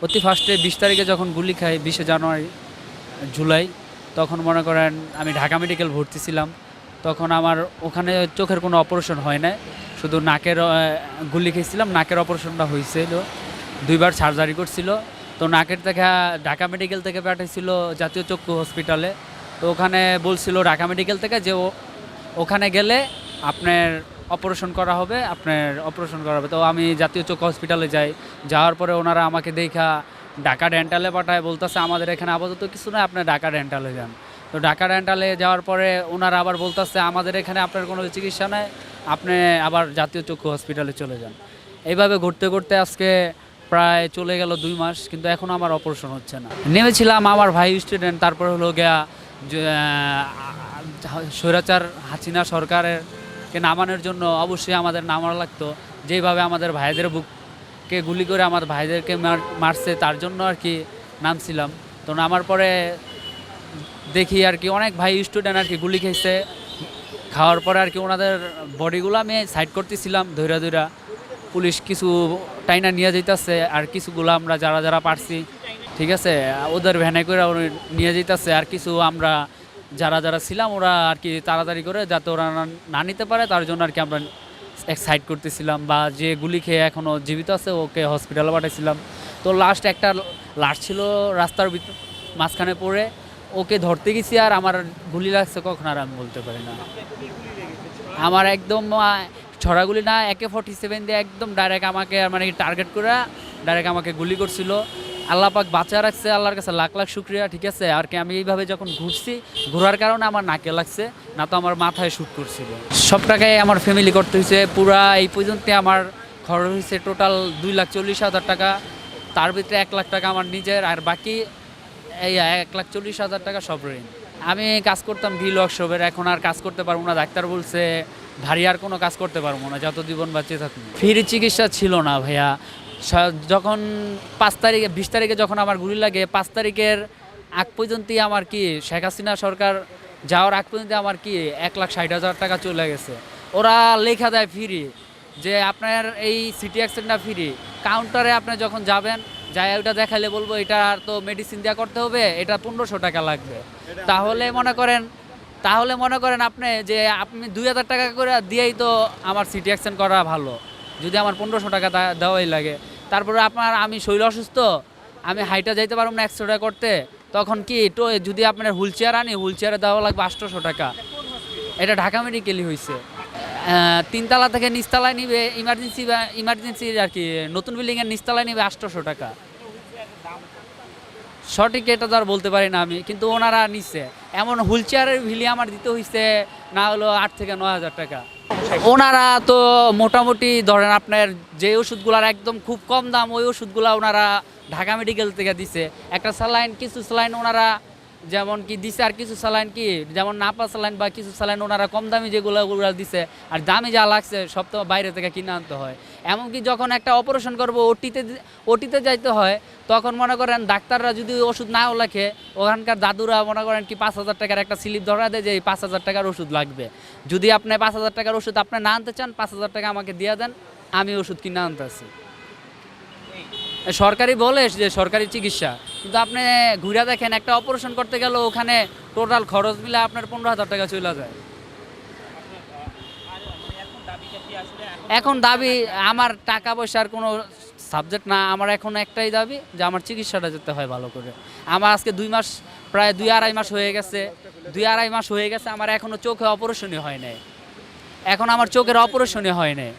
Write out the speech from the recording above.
অতি ফার্স্টে 20 তারিখে যখন গুলি খাই 20শে জানুয়ারি জুলাই, তখন মনে করেন আমি ঢাকা মেডিকেল ভর্তি ছিলাম। তখন আমার ওখানে চোখের কোনো অপারেশন হয় নাই, শুধু নাকের গুলি খেয়েছিলাম, নাকের অপারেশনটা হয়েছিল, 2বার সার্জারি করছিল। তো নাকের থেকে ঢাকা মেডিকেল থেকে পাঠিয়েছিল জাতীয় চক্ষু হসপিটালে। তো ওখানে বলছিল ঢাকা মেডিকেল থেকে যে ওখানে গেলে আপনার অপারেশন করা হবে, তো আমি জাতীয় চক্ষু হসপিটালে যাই। যাওয়ার পরে ওনারা আমাকে দেখা ঢাকা ডেন্টালে পাঠায়, বলতেছে আমাদের এখানে আপাতত কিছু নয়, আপনি ঢাকা ডেন্টালে যান। তো ঢাকা ডেন্টালে যাওয়ার পরে ওনারা আবার বলতেছে আমাদের এখানে আপনার কোনো চিকিৎসা নেই, আপনি আবার জাতীয় চক্ষু হসপিটালে চলে যান। এইভাবে ঘুরতে ঘুরতে আজকে প্রায় চলে গেল 2 মাস, কিন্তু এখনও আমার অপারেশন হচ্ছে না। নেমেছিলাম আমার ভাই স্টুডেন্ট, তারপর হলো গিয়া স্বৈরাচার হাসিনা সরকারের কে নামানোর জন্য অবশ্যই আমাদের নামানো লাগতো। যেভাবে আমাদের ভাইদের বুককে গুলি করে আমার ভাইদেরকে মারছে, তার জন্য আর কি নামছিলাম। তো নামার পরে দেখি আর কি অনেক ভাই স্টুডেন্ট আর কি গুলি খেয়েছে। খাওয়ার পরে আর কি ওনাদের বডিগুলো আমি সাইড করতেছিলাম, ধৈরা পুলিশ কিছু টাইনা নিয়ে যেতেছে, আর কিছুগুলো আমরা যারা যারা পারছি, ঠিক আছে, ওদের ভ্যানে করে নিয়ে যেতেছে। আর কিছু আমরা যারা যারা ছিলাম ওরা আর কি তাড়াতাড়ি করে, যাতে ওরা না নিতে পারে তার জন্য আর কি আমরা এক সাইড করতেছিলাম। বা যে গুলি খেয়ে এখনও জীবিত আছে ওকে হসপিটালে পাঠাইছিলাম। তো একটা লাশ ছিল রাস্তার মাঝখানে পড়ে, ওকে ধরতে গেছি, আর আমার গুলি লাগছে কখন আর আমি বলতে পারি না। আমার একদম ছড়াগুলি না, AK-47 দিয়ে একদম ডাইরেক্ট আমাকে মানে টার্গেট করে ডাইরেক্ট আমাকে গুলি করছিল। আল্লাহ পাক বাঁচা রাখছে, আল্লাহর কাছে লাখ লাখ শুক্রিয়া, ঠিক আছে। আর কি আমি এইভাবে যখন ঘোরার কারণে আমার নাকে লাগছে, না তো আমার মাথায় শ্যুট করছিল। সব টাকায় আমার ফ্যামিলি করতে হয়েছে। পুরা এই পর্যন্ত আমার খরচ হয়েছে টোটাল 2,40,000 টাকা। তার ভিতরে 1 লাখ টাকা আমার নিজের, আর বাকি এই 1,40,000 টাকা সব ঋণ। আমি কাজ করতাম ডিল ওয়ার্কশপের, এখন আর কাজ করতে পারবো না। ডাক্তার বলছে ভারী আর কোনো কাজ করতে পারবো না যত জীবন বাঁচে থাকবো। ফ্রি চিকিৎসা ছিল না ভাইয়া। যখন 20 তারিখে যখন আমার গুলি লাগে, 5 তারিখের আগ পর্যন্তই আমার কি শেখ হাসিনা সরকার যাওয়ার আগ পর্যন্ত আমার কি 1,60,000 টাকা চলে গেছে। ওরা লেখা দেয় ফ্রি, যে আপনার এই সিটি অ্যাক্সিডেন্টটা ফ্রি। কাউন্টারে আপনি যখন যাবেন, যাই ওটা দেখালে বলবো এটা তো মেডিসিন দেওয়া করতে হবে, এটা 1500 টাকা লাগবে। তাহলে মনে করেন আপনি যে আপনি 2,000 টাকা করে দিয়েই তো আমার সিটি অ্যাক্সিডেন্ট করা ভালো, যদি আমার 1500 টাকা দেওয়াই লাগে। তারপরে আমি শরীর অসুস্থ, আমি হাইটা যাইতে পারবো না এক্সরে করতে, তখন কি তো যদি আপনার হুইল চেয়ার আনি, হুইল চেয়ারে দেওয়া লাগবে 800 টাকা। এটা ঢাকা মেডিকেলই হয়েছে। 3 তলা থেকে নিচতলায় নিবে ইমার্জেন্সি আর কি, নতুন বিল্ডিংয়ের নিচতলায় নিবে 800 টাকা। সঠিক এটা তো আর বলতে পারি না আমি, কিন্তু ওনারা নিচ্ছে। এমন হুইল চেয়ারের ভিলি আমার দিতে হয়েছে না হলো 8 থেকে 9,000 টাকা। ওনারা তো মোটামুটি ধরেন আপনার যে ওষুধগুলার একদম খুব কম দাম, ওই ওষুধগুলা ওনারা ঢাকা মেডিকেল থেকে দিছে। একটা স্যালাইন, কিছু স্যালাইন ওনারা যেমন কি দিছে, আর কিছু স্যালাইন কি যেমন নাপা স্যালাইন বা কিছু স্যালাইন ওনারা কম দামি যেগুলো দিছে, আর দামি যা লাগছে সব তো বাইরে থেকে কিনে আনতে হয়। এমনকি যখন একটা অপারেশন করবো ওটিতে যাইতে হয়, তখন মনে করেন ডাক্তাররা যদি ওষুধ নাও লেখে, ওখানকার দাদুরা মনে করেন কি 5,000 টাকার একটা স্লিপ ধরা দেয় যে এই 5,000 টাকার ওষুধ লাগবে। যদি আপনি 5,000 টাকার ওষুধ আপনি না আনতে চান, 5,000 টাকা আমাকে দিয়ে দেন, আমি ওষুধ কিনে আনতেছি। সরকারি বলে যে সরকারি চিকিৎসা, কিন্তু আপনি ঘুরে দেখেন একটা অপারেশন করতে গেলে ওখানে টোটাল খরচ মিলে আপনার 15,000 টাকা চলে যায়। এখন দাবি আমার টাকা পয়সার কোনো সাবজেক্ট না, আমার এখন একটাই দাবি যে আমার চিকিৎসাটা যেতে হয় ভালো করে। আমার আজকে 2 মাস, প্রায় 2-2.5 মাস হয়ে গেছে, আমার এখনও চোখে অপারেশনই হয় নাই। এখন আমার চোখের অপারেশনই হয় নাই।